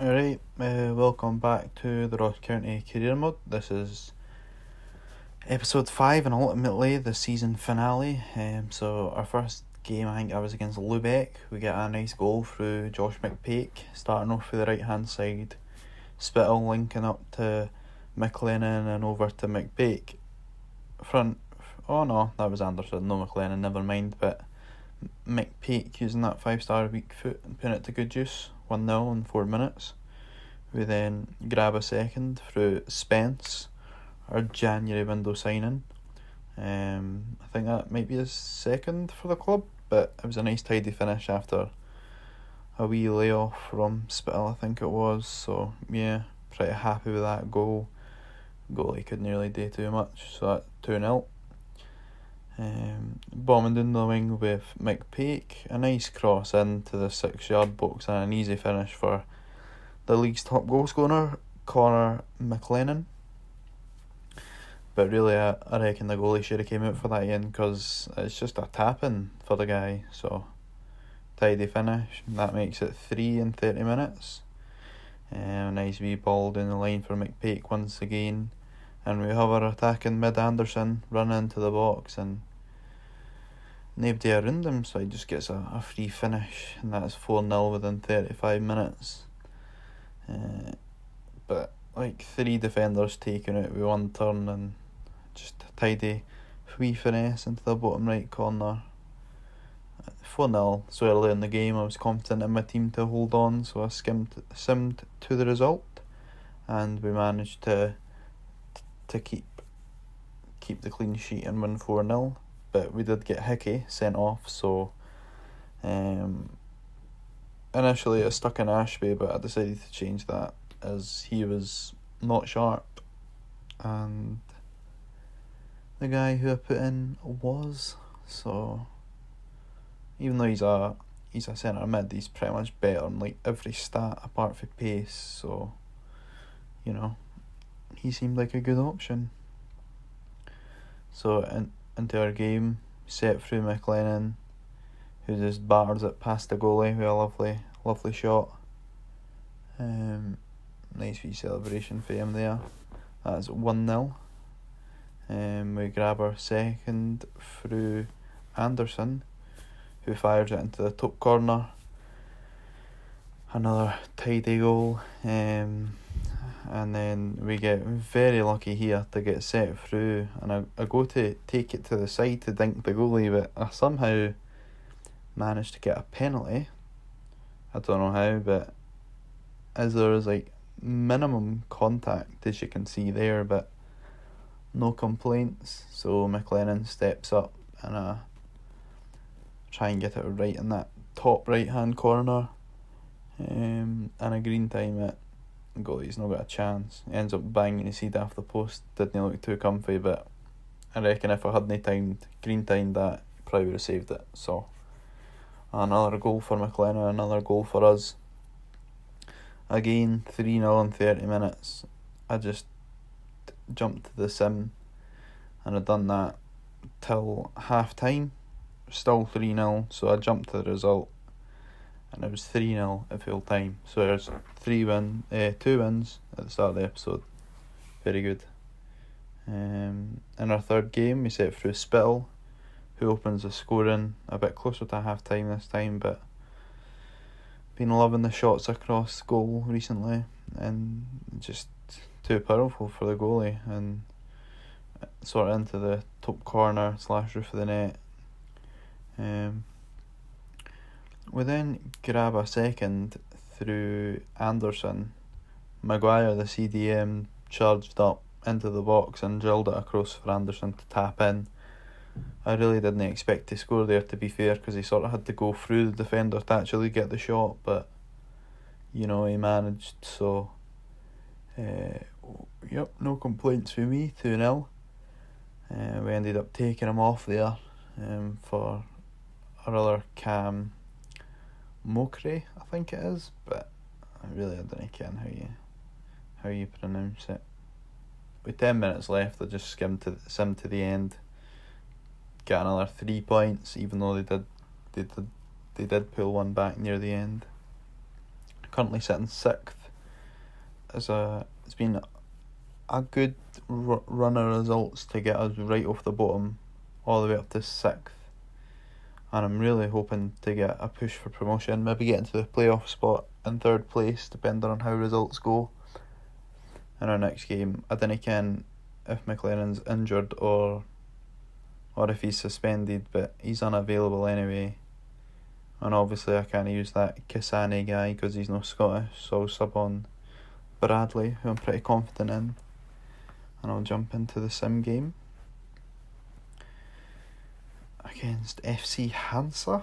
Alright, welcome back to the Ross County Career Mode. This is episode 5 and ultimately the season finale. So our first game, I think I was against Lubeck. We get a nice goal through Josh McPake, starting off with the right hand side. Spittle linking up to McLennan and over to McPake. Oh no, that was Anderson, no McLennan, never mind. But McPake using that 5-star weak foot and putting it to good use. 1-0 in 4 minutes. We then grab a second through Spence, our January window signing. I think that might be his second for the club, but it was a nice tidy finish after a wee layoff from Spittle, I think it was. So yeah, pretty happy with that goal. Goalie couldn't really do too much, so that 2-0. Bombing down the wing with McPake, a nice cross into the 6-yard box and an easy finish for the league's top goal scorer, Connor McLennan. But really, I reckon the goalie should have came out for that end because it's just a tap-in for the guy. So, tidy finish. That makes it 3 in 30 minutes. Nice wee ball down the line for McPake once again. And we have our attacking mid Anderson running into the box and nobody around him, so he just gets a free finish, and that's 4-0 within 35 minutes. But like 3 defenders taken out with one turn and just a tidy wee finesse into the bottom right corner. 4-0 so early in the game. I was confident in my team to hold on, so I simmed to the result, and we managed to keep the clean sheet and win 4-0. But we did get Hickey sent off, so initially it stuck in Ashby, but I decided to change that as he was not sharp, and the guy who I put in was. So even though he's a centre mid, he's pretty much better on like every stat apart from pace, so you know, he seemed like a good option. So into our game, set through McLennan, who just batters it past the goalie with a lovely shot. Nice wee celebration for him there. That's 1-0. We grab our second through Anderson, who fires it into the top corner. Another tidy goal. And then we get very lucky here to get set through, and I go to take it to the side to dink the goalie, but I somehow managed to get a penalty. I don't know how, but as there is like minimum contact, as you can see there, but no complaints. So McLennan steps up and I try and get it right in that top right hand corner, and a green time it. Goalie's not got a chance. He ends up banging his head off the post. Didn't look too comfy, but I reckon if I hadn't green timed that, he probably would have saved it. So another goal for McLennan, another goal for us. Again, 3-0 in 30 minutes. I just jumped to the sim and I'd done that till half time. Still 3-0, so I jumped to the result. And it was 3-0 at full time. So there's 2 wins at the start of the episode. Very good. In our third game, we set through Spittle, who opens the scoring a bit closer to half time this time, but been loving the shots across goal recently, and just too powerful for the goalie, and sort of into the top corner / roof of the net. We then grab a second through Anderson. Maguire, the CDM, charged up into the box and drilled it across for Anderson to tap in. I really didn't expect to score there, to be fair, because he sort of had to go through the defender to actually get the shot, but you know, he managed. So no complaints for me. 2-0. We ended up taking him off there for our other Cam Mokre, I think it is, but I don't care how you pronounce it. With 10 minutes left, I just sim to the end, get another 3 points, even though they did pull one back near the end. Currently sitting 6th it's been a good run of results to get us right off the bottom all the way up to 6th, and I'm really hoping to get a push for promotion, maybe get into the playoff spot in 3rd place depending on how results go in our next game. I don't ken if McLaren's injured or if he's suspended, but he's unavailable anyway, and obviously I can't use that Kasane guy because he's not Scottish, so I'll sub on Bradley, who I'm pretty confident in, and I'll jump into the sim game against FC Hansa,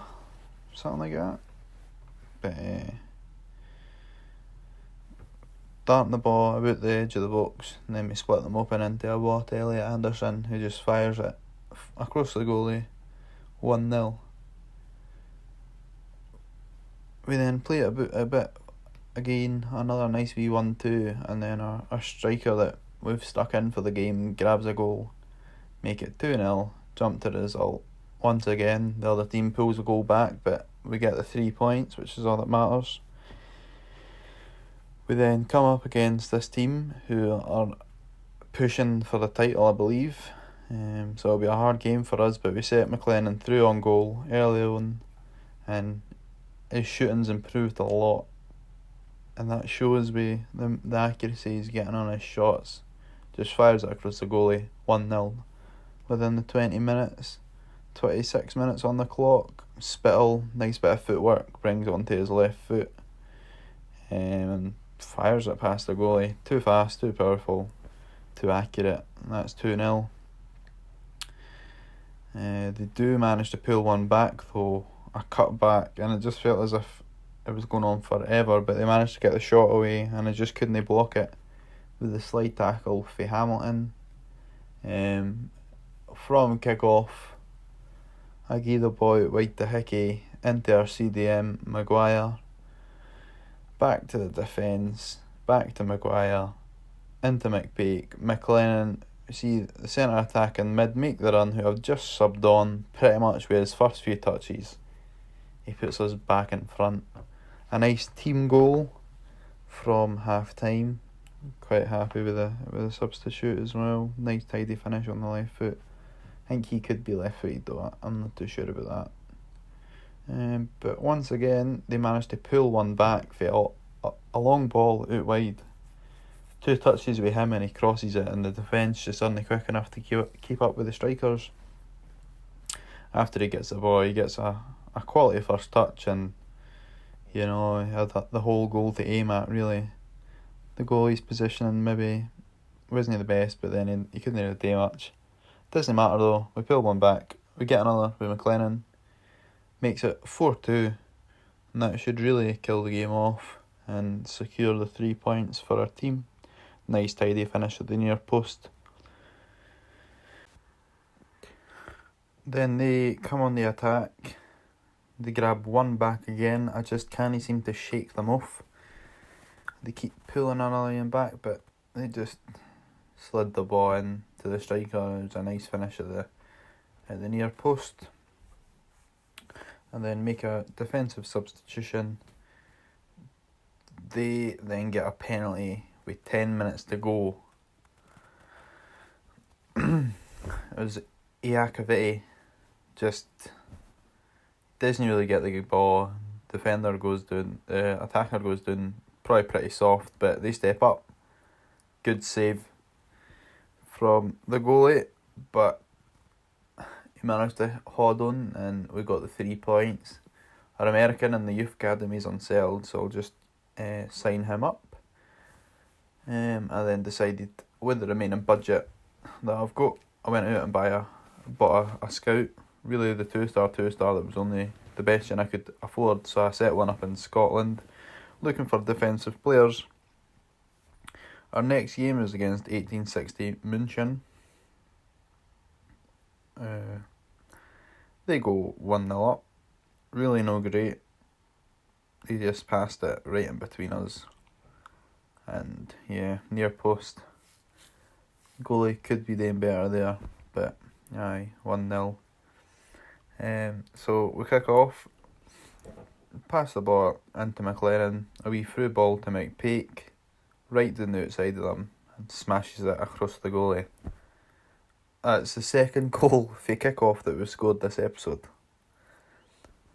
something like that. But darting the ball about the edge of the box, and then we split them open into a Watt Elliot Anderson, who just fires it across the goalie, 1-0. We then play it a bit again, another nice wee 1-2, and then our striker that we've stuck in for the game grabs a goal, make it 2-0, jump to the result. Once again, the other team pulls a goal back, but we get the 3 points, which is all that matters. We then come up against this team who are pushing for the title, I believe. So it'll be a hard game for us, but we set McLennan through on goal early on, and his shooting's improved a lot, and that shows the accuracy he's getting on his shots. Just fires it across the goalie, 1-0 within the 20 minutes. 26 minutes on the clock. Spittle, nice bit of footwork, brings it onto his left foot and fires it past the goalie. Too fast, too powerful, too accurate. That's 2-0. They do manage to pull one back though, a cut back, and it just felt as if it was going on forever, but they managed to get the shot away and they just couldn't block it with the slide tackle for Hamilton. From kick-off, I gave the ball out wide to Hickey, into our CDM, Maguire, back to the defence, back to Maguire, into McPake, McLennan. See the centre attack and mid make the run, who I've just subbed on pretty much with his first few touches. He puts us back in front. A nice team goal from half time. Quite happy with the substitute as well. Nice tidy finish on the left foot. I think he could be left footed though, I'm not too sure about that. But once again, they managed to pull one back for a long ball out wide. 2 touches with him and he crosses it, and the defence just aren't quick enough to keep up with the strikers. After he gets the ball, he gets a quality first touch, and he had the whole goal to aim at really. The goalie's positioning maybe wasn't the best, but then he couldn't really do much. Doesn't matter though, we pull one back, we get another with McLennan, makes it 4-2, and that should really kill the game off and secure the 3 points for our team. Nice tidy finish at the near post. Then they come on the attack, they grab one back again. I just can't seem to shake them off. They keep pulling another one back, but they just slid the ball in to the striker. It was a nice finish at the near post. And then make a defensive substitution. They then get a penalty with 10 minutes to go. It was Iacovitti just doesn't really get the ball. Defender goes down, attacker goes down, probably pretty soft, but they step up. Good save from the goalie, but he managed to hold on and we got the 3 points. Our American in the youth academy is unsettled, so I'll just sign him up. I then decided with the remaining budget that I've got, I went out and bought a scout. Really the 2-star that was only the best one I could afford, so I set one up in Scotland looking for defensive players. Our next game is against 1860 München. They go 1-0 up. Really no great. They just passed it right in between us. And yeah, near post. Goalie could be doing better there, but aye, 1-0. So we kick off, pass the ball into McLaren, a wee through ball to McPake, right down the outside of them and smashes it across the goalie. It's the second goal for kick-off that was scored this episode.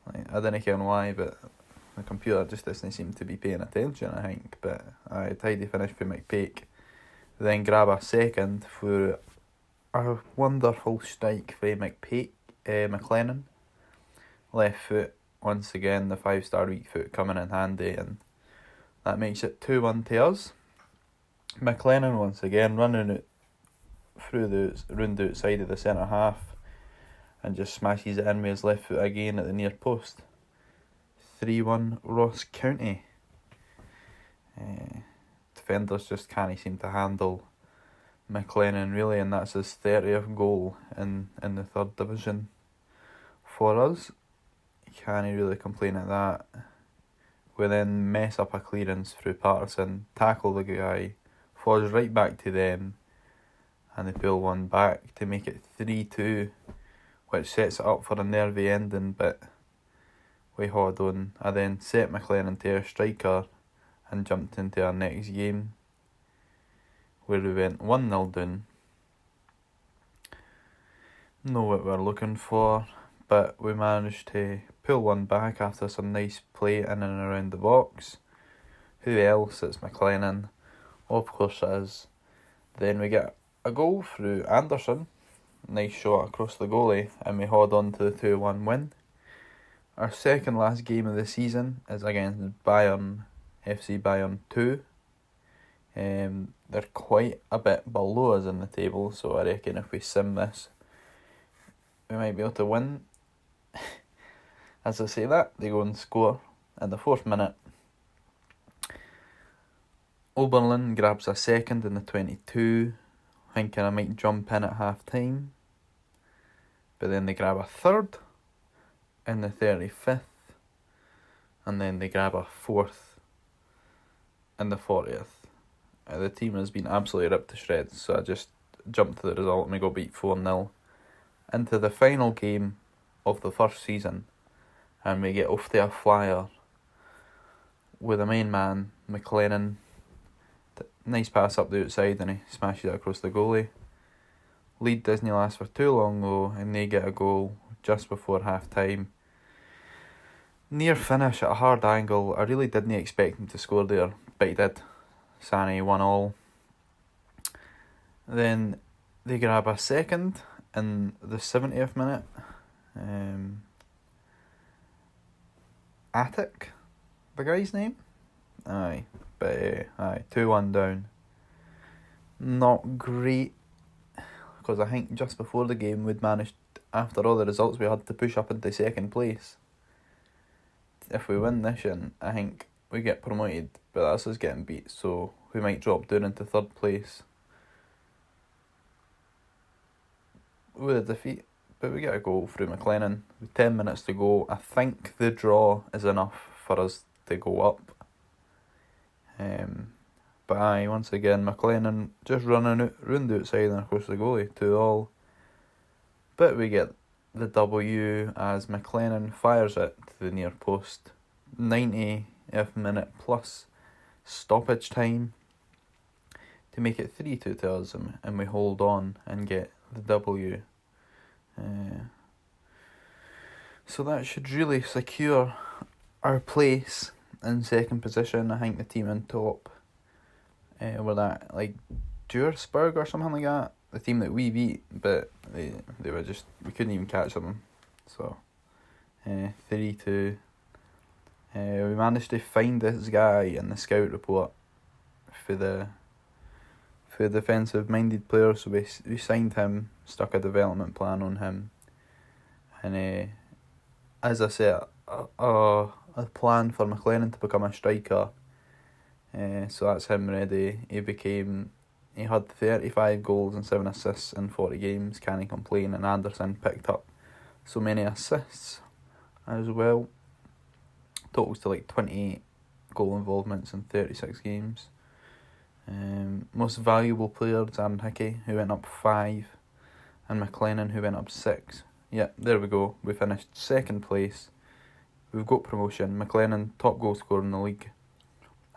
Like, I don't know why, but the computer just doesn't seem to be paying attention, I think. But a tidy finish for McPake. Then grab a second for a wonderful strike for McLennan. Left foot, once again, the 5-star weak foot coming in handy, and that makes it 2-1 to us. McLennan once again running it round the outside of the centre half and just smashes it in with his left foot again at the near post. 3-1 Ross County. Defenders just can't seem to handle McLennan really, and that's his 30th goal in the 3rd division for us. Can't really complain at that. We then mess up a clearance through Patterson, tackle the guy, falls right back to them, and they pull one back to make it 3-2, which sets it up for a nervy ending, but we hold on. I then set McLennan to our striker and jumped into our next game, where we went 1-0 down. Know what we're looking for, but we managed to pull one back after some nice play in and around the box. Who else? It's McLennan. Of course it is. Then we get a goal through Anderson. Nice shot across the goalie, and we hold on to the 2-1 win. Our second last game of the season is against Bayern, FC Bayern 2. They're quite a bit below us in the table, so I reckon if we sim this, we might be able to win. As I say that, they go and score in the 4th minute. Oberlin grabs a second in the 22, thinking I might jump in at half time. But then they grab a third in the 35th, and then they grab a 4th in the 40th. The team has been absolutely ripped to shreds, so I just jumped to the result and we got beat 4-0 into the final game of the first season, and we get off to a flyer with the main man, McLennan. Nice pass up the outside and he smashes it across the goalie. Lead doesn't last for too long though, and they get a goal just before half time. Near finish at a hard angle. I really didn't expect him to score there, but he did. Sani 1-1. Then they grab a second in the 70th minute. Attic, the guy's name? Aye, but 2-1 down. Not great, because I think just before the game we'd managed, after all the results, we had to push up into 2nd place. If we win this year, I think we get promoted, but that's us getting beat, so we might drop down into 3rd place with a defeat. But we get a goal through McLennan with 10 minutes to go. I think the draw is enough for us to go up. But once again, McLennan just running out round the outside and across the goalie, 2-2. But we get the W as McLennan fires it to the near post. 90th minute plus stoppage time to make it 3-2 to us, and we hold on and get the W. So that should really secure our place in 2nd position. I think the team in top were that like Duisburg or something like that, the team that we beat, but they were just, we couldn't even catch them. So 3-2. We managed to find this guy in the scout report for the defensive minded player, so we signed him, stuck a development plan on him, and as I said, a plan for McLennan to become a striker. So that's him ready. He had 35 goals and 7 assists in 40 games, can't complain, and Anderson picked up so many assists as well. Totals to like 28 goal involvements in 36 games. Most valuable players, Aaron Hickey, who went up 5, and McLennan, who went up 6. Yeah, there we go. We finished 2nd place. We've got promotion. McLennan, top goal scorer in the league.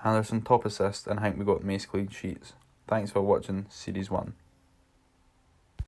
Anderson top assist, and I think we got most clean sheets. Thanks for watching Series 1.